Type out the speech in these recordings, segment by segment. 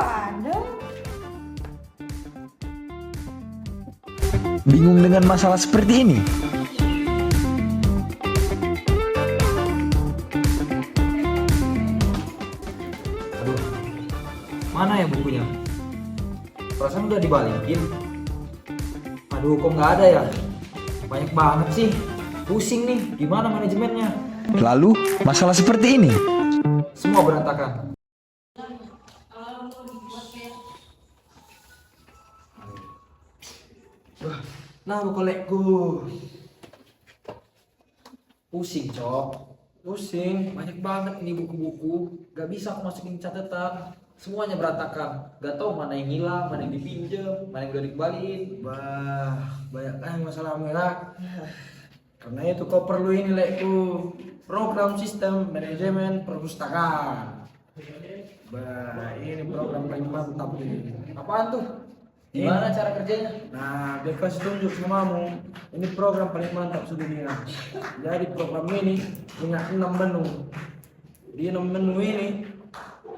ada. Bingung dengan masalah seperti ini? Aduh, mana ya bukunya? Perasaan udah dibalikin. Aduh, kok nggak ada ya? Banyak banget sih. Pusing nih, gimana manajemennya? Lalu, masalah seperti ini? Semua berantakan. Nah, kolekku. Pusing, Cok. Pusing, banyak banget ini buku-buku. Gak bisa aku masukin catatan. Semuanya berantakan. Gak tahu mana yang hilang, mana yang dipinjam, mana yang udah dikembaliin. Bah, banyak masalah merah. Karena itu kau perlu ini lekku, program sistem manajemen perpustakaan. Bah, ini program paling mantap ini. Apaan tuh? Gimana cara kerjanya? Nah, dia kasih tunjuk samamu. Ini program paling mantap sedunia. Jadi program ini punya 6 menu. Di 6 menu ini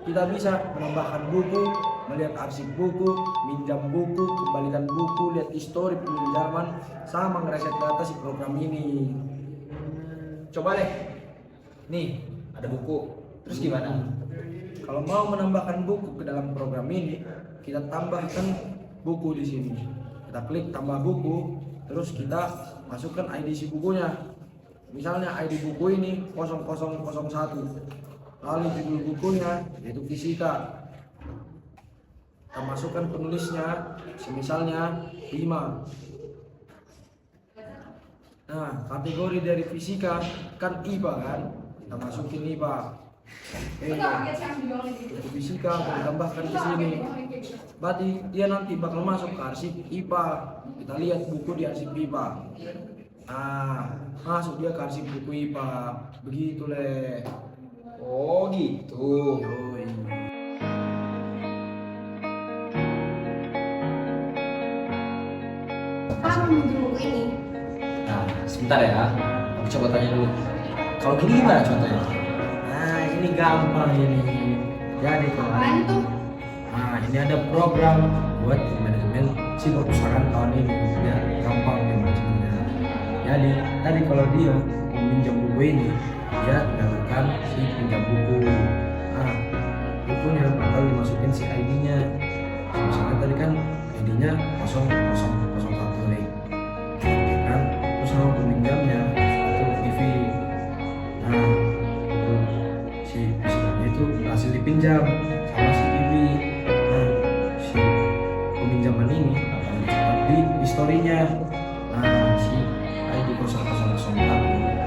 kita bisa menambahkan buku, melihat arsip buku, minjam buku, kembalikan buku, lihat histori peminjaman, sama ngereset data si program ini. Coba deh. Nih, ada buku. Terus gimana? Kalau mau menambahkan buku ke dalam program ini, kita tambahkan buku di sini. Kita klik tambah buku, terus kita masukkan ID si bukunya. Misalnya ID buku ini 0001. Lalu judul bukunya yaitu fisika. Kita masukkan penulisnya, misalnya 5. Nah, kategori dari fisika kan IPA kan? Kita masukin IPA. Dari fisika kita tambahkan di sini. Berarti dia nanti bakal masuk ke arsip IPA. Kita lihat buku di arsip IPA. Nah, masuk dia ke arsip buku IPA. Begitu le. Oh, gitu. Yoi. Kamu minjem buku ini? Nah, sebentar ya. Aku coba tanya dulu. Kalau gini gimana contohnya? Nah, ini gampang ini. Jadi Apaan kawan. tuh? Nah, ini ada program buat manajemen si perpustakaan tahun ini. Ya, gampang nih manajemennya. Jadi, tadi kalau dia mau minjam buku ini, dia dapatkan si pinjam buku. Nah, bukunya bakal dimasukin si ID-nya. Misalnya tadi kan ID-nya 0001 nih. Oke kan? Terus nama peminjamnya itu IV. Nah, itu si misalnya itu hasil dipinjam sama si IV. Nah, si peminjaman ini akan dicatat di historinya. Nah, si ID 0001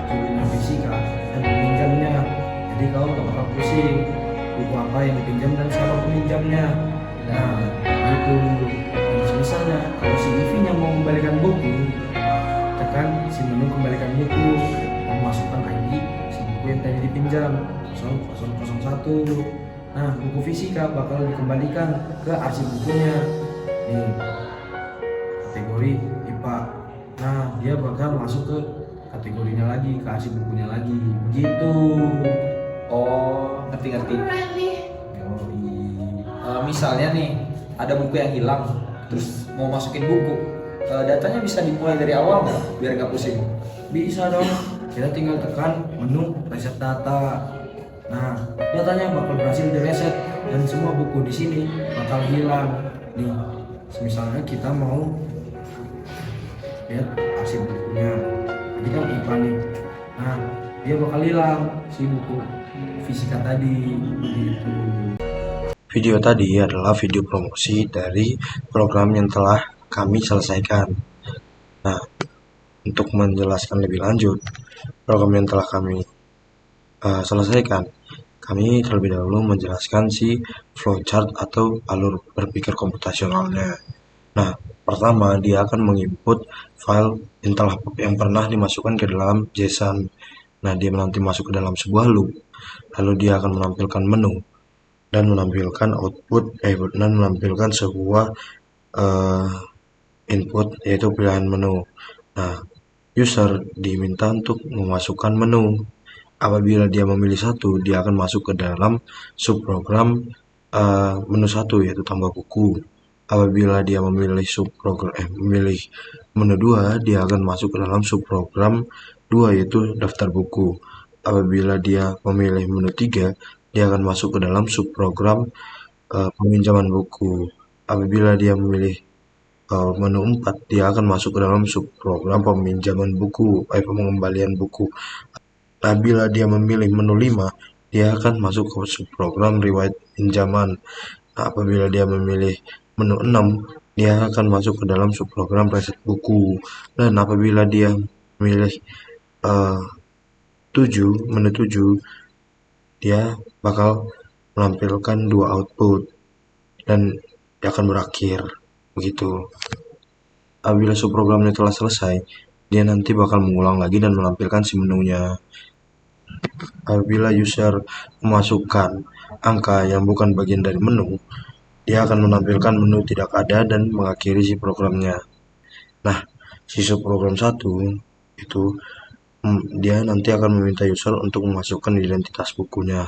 judulnya fisika dan peminjamnya. Jadi kau nggak bakal pusing buku apa yang dipinjam dan siapa peminjamnya. Nah, itu. Dan misalnya kalau si IV-nya mau membalikan buku, tekan si menu kembalikan buku, memasukkan ID si buku yang tadi dipinjam 0001. Nah, buku fisika bakal dikembalikan ke arsip bukunya nih, kategori IPA. Nah, dia bakal masuk ke kategorinya lagi, ke arsip bukunya lagi, begitu. Oh, ngerti-ngerti. Keren nih. Yoi. Misalnya nih, ada buku yang hilang, terus mau masukin buku. Datanya bisa dimulai dari awal nggak? Biar nggak pusing. Bisa dong, kita tinggal tekan menu reset data. Nah, datanya bakal berhasil direset dan semua buku di sini bakal hilang. Nih, misalnya kita mau lihat arsip bukunya, ini kan IPA nih. Nah, dia bakal hilang si buku fisika tadi. Gitu. Video tadi adalah video promosi dari program yang telah kami selesaikan. Nah, untuk menjelaskan lebih lanjut, program yang telah kami selesaikan, kami terlebih dahulu menjelaskan si flowchart atau alur berpikir komputasionalnya. Nah, pertama dia akan menginput file yang pernah dimasukkan ke dalam JSON. Nah, dia nanti masuk ke dalam sebuah loop, lalu dia akan menampilkan menu dan menampilkan output dan menampilkan sebuah input yaitu pilihan menu. Nah, user diminta untuk memasukkan menu. Apabila dia memilih satu, dia akan masuk ke dalam subprogram menu 1 yaitu tambah buku. Apabila dia memilih memilih menu 2, dia akan masuk ke dalam subprogram 2 yaitu daftar buku. Apabila dia memilih menu 3, dia akan masuk ke dalam subprogram peminjaman buku. Apabila dia memilih menu 4, dia akan masuk ke dalam subprogram peminjaman buku, pengembalian buku. Apabila dia memilih menu 5, dia akan masuk ke subprogram riwayat pinjaman. Nah, apabila dia memilih menu 6, dia akan masuk ke dalam subprogram reset buku. Dan apabila dia memilih 7, menu 7, dia bakal menampilkan 2 output dan dia akan berakhir begitu. Apabila subprogramnya telah selesai, dia nanti bakal mengulang lagi dan menampilkan si menunya. Apabila user memasukkan angka yang bukan bagian dari menu, dia akan menampilkan menu tidak ada dan mengakhiri si programnya. Nah, si subprogram 1 itu dia nanti akan meminta user untuk memasukkan identitas bukunya.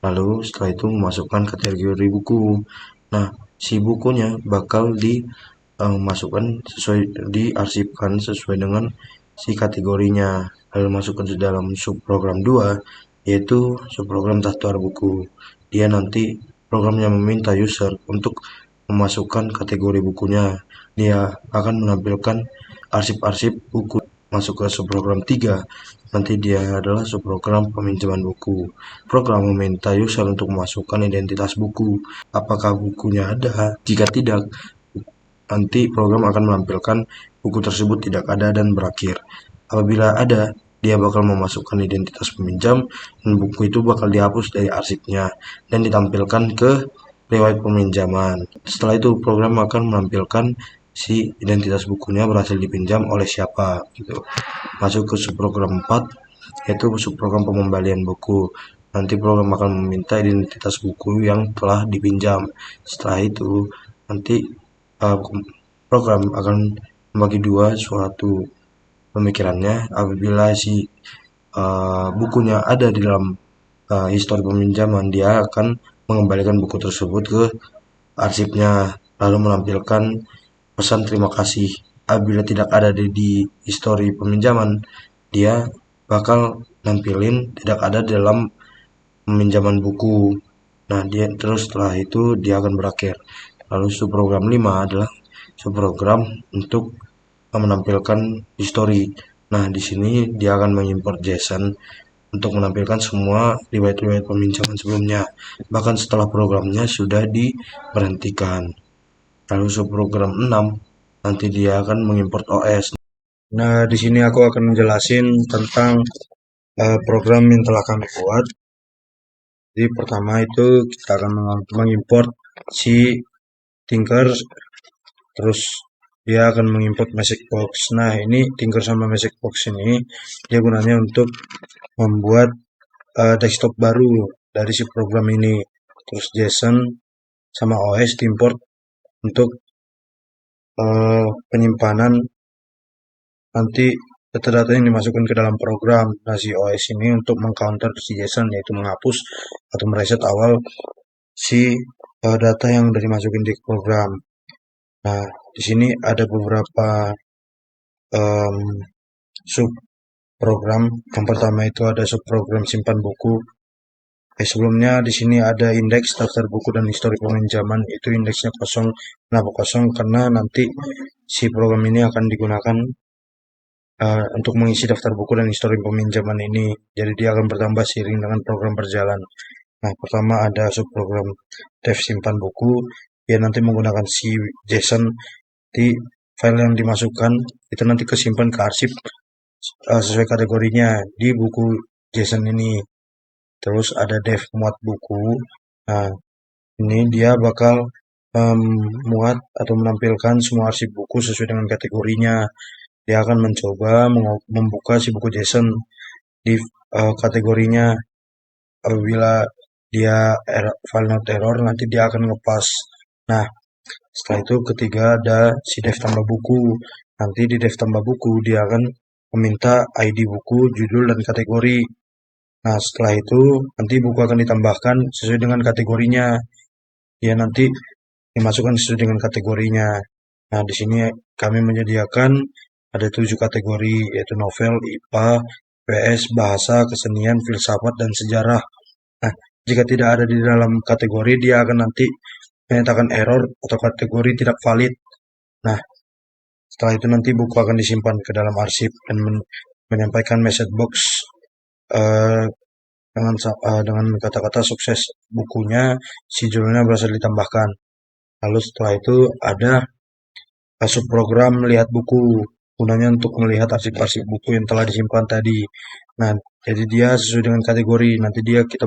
Lalu setelah itu memasukkan kategori buku. Nah, si bukunya bakal dimasukkan diarsipkan sesuai dengan si kategorinya. Lalu masukkan ke dalam subprogram 2 yaitu subprogram daftar buku. Dia nanti programnya meminta user untuk memasukkan kategori bukunya. Dia akan menampilkan arsip-arsip buku. Masuk ke subprogram 3, nanti dia adalah subprogram peminjaman buku. Program meminta user untuk memasukkan identitas buku. Apakah bukunya ada? Jika tidak, nanti program akan menampilkan buku tersebut tidak ada dan berakhir. Apabila ada, dia bakal memasukkan identitas peminjam dan buku itu bakal dihapus dari arsipnya dan ditampilkan ke riwayat peminjaman. Setelah itu program akan menampilkan si identitas bukunya berhasil dipinjam oleh siapa gitu. Masuk ke subprogram 4 yaitu subprogram pengembalian buku. Nanti program akan meminta identitas buku yang telah dipinjam. Setelah itu nanti program akan membagi dua suatu pemikirannya. Apabila si bukunya ada di dalam histori peminjaman, dia akan mengembalikan buku tersebut ke arsipnya lalu menampilkan pesan terima kasih. Apabila tidak ada di histori peminjaman, dia bakal nampilin tidak ada dalam peminjaman buku. Nah, dia terus setelah itu dia akan berakhir. Lalu subprogram 5 adalah subprogram untuk menampilkan histori. Nah, di sini dia akan mengimport JSON untuk menampilkan semua riwayat-riwayat peminjaman sebelumnya, bahkan setelah programnya sudah diberhentikan. Lalu subprogram 6 nanti dia akan mengimport OS. Nah, di sini aku akan menjelasin tentang program yang telah kami buat. Jadi pertama itu kita akan mengimport si Tinker, terus dia akan mengimport Magic Box. Nah, ini Tinker sama Magic Box ini dia gunanya untuk membuat desktop baru dari si program ini. Terus JSON sama OS diimport untuk penyimpanan nanti data-data yang dimasukkan ke dalam program. Nah, si OS ini untuk mengcounter si JSON, yaitu menghapus atau mereset awal si data yang sudah dimasukin di program. Nah, di sini ada beberapa sub program. Yang pertama itu ada subprogram simpan buku. Sebelumnya di sini ada indeks daftar buku dan histori peminjaman. Itu indeksnya kosong. Kenapa kosong? Karena nanti si program ini akan digunakan untuk mengisi daftar buku dan histori peminjaman ini. Jadi dia akan bertambah seiring dengan program berjalan. Nah, pertama ada subprogram dev simpan buku. Dia nanti menggunakan si JSON di file yang dimasukkan itu nanti kesimpan ke arsip sesuai kategorinya di buku JSON ini. Terus ada dev muat buku. Nah, ini dia bakal muat atau menampilkan semua arsip buku sesuai dengan kategorinya. Dia akan mencoba membuka si buku JSON di kategorinya. Apabila dia file not error, nanti dia akan ngepas. Nah, setelah itu ketiga ada si dev tambah buku. Nanti di dev tambah buku dia akan meminta ID buku, judul, dan kategori. Nah, setelah itu nanti buku akan ditambahkan sesuai dengan kategorinya. dia nanti dimasukkan sesuai dengan kategorinya. Nah, di sini kami menyediakan ada 7 kategori, yaitu novel, IPA, PS, bahasa, kesenian, filsafat, dan sejarah. Nah, jika tidak ada di dalam kategori, dia akan nanti menyatakan error atau kategori tidak valid. Nah, setelah itu nanti buku akan disimpan ke dalam arsip dan menyampaikan message box eh, dengan kata-kata sukses bukunya, si judulnya berhasil ditambahkan. Lalu setelah itu ada subprogram lihat buku, gunanya untuk melihat arsip-arsip buku yang telah disimpan tadi. Nah, jadi dia sesuai dengan kategori. Nanti kita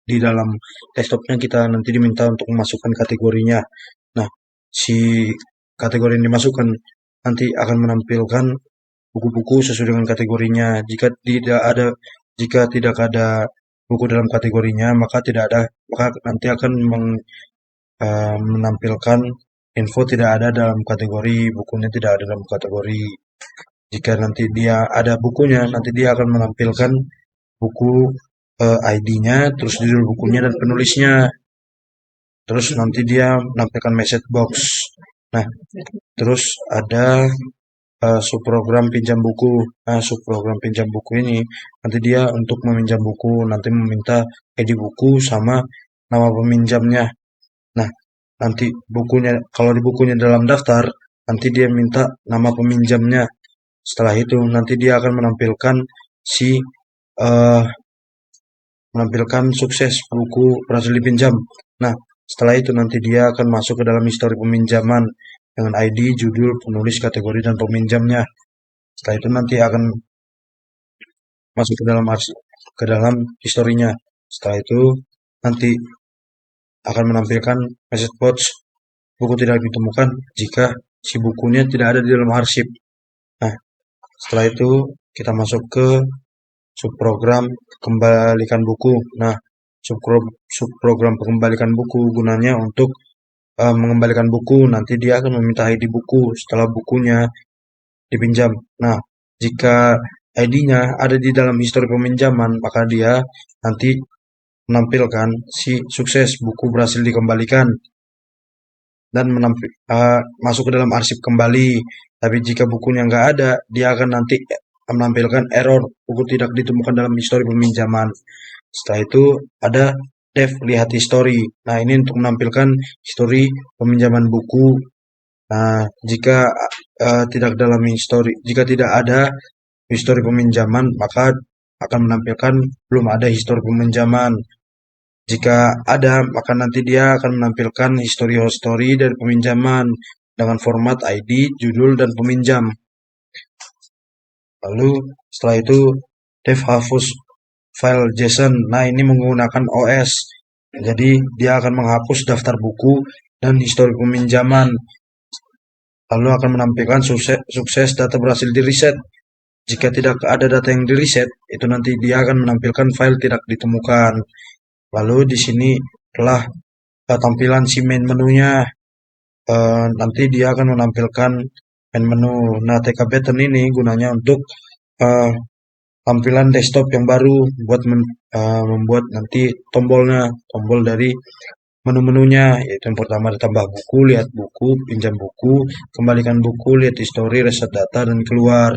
di dalam desktopnya kita nanti diminta untuk memasukkan kategorinya. Nah, si kategori yang dimasukkan nanti akan menampilkan buku-buku sesuai dengan kategorinya. Jika tidak ada buku dalam kategorinya, maka nanti akan menampilkan info tidak ada dalam kategori, bukunya tidak ada dalam kategori. Jika nanti dia ada bukunya, nanti dia akan menampilkan buku ID-nya, terus judul bukunya dan penulisnya. Terus nanti dia menampilkan message box. Nah, terus ada subprogram pinjam buku. Nah, subprogram pinjam buku ini nanti dia untuk meminjam buku, nanti meminta ID buku sama nama peminjamnya. Nah, nanti kalau di bukunya dalam daftar, nanti dia minta nama peminjamnya. Setelah itu nanti dia akan menampilkan sukses buku berhasil dipinjam. Nah, setelah itu nanti dia akan masuk ke dalam histori peminjaman dengan ID, judul, penulis, kategori, dan peminjamnya. Setelah itu nanti akan masuk ke dalam historinya. Setelah itu nanti akan menampilkan message box buku tidak ditemukan jika si bukunya tidak ada di dalam arsip. Nah, setelah itu kita masuk ke subprogram kembalikan buku. Nah, subprogram pengembalikan buku gunanya untuk mengembalikan buku. Nanti dia akan meminta ID buku setelah bukunya dipinjam. Nah, jika ID-nya ada di dalam histori peminjaman, maka dia nanti menampilkan si sukses buku berhasil dikembalikan dan masuk ke dalam arsip kembali. Tapi jika bukunya nggak ada, dia akan nanti menampilkan error buku tidak ditemukan dalam histori peminjaman. Setelah itu ada lihat histori. Nah, ini untuk menampilkan histori peminjaman buku. Nah, jika jika tidak ada histori peminjaman, maka akan menampilkan belum ada histori peminjaman. Jika ada, maka nanti dia akan menampilkan history dari peminjaman dengan format ID, judul, dan peminjam. Lalu setelah itu dev hapus file JSON. Nah, ini menggunakan OS. Jadi dia akan menghapus daftar buku dan histori peminjaman. Lalu akan menampilkan sukses data berhasil di reset. Jika tidak ada data yang di reset, itu nanti dia akan menampilkan file tidak ditemukan. Lalu di sini telah tampilan si main menunya. Nanti dia akan menampilkan main menu. Nah, TK Pattern ini gunanya untuk tampilan desktop yang baru buat membuat nanti tombol dari menu-menunya, yaitu yang pertama ditambah buku, lihat buku, pinjam buku, kembalikan buku, lihat histori, reset data, dan keluar.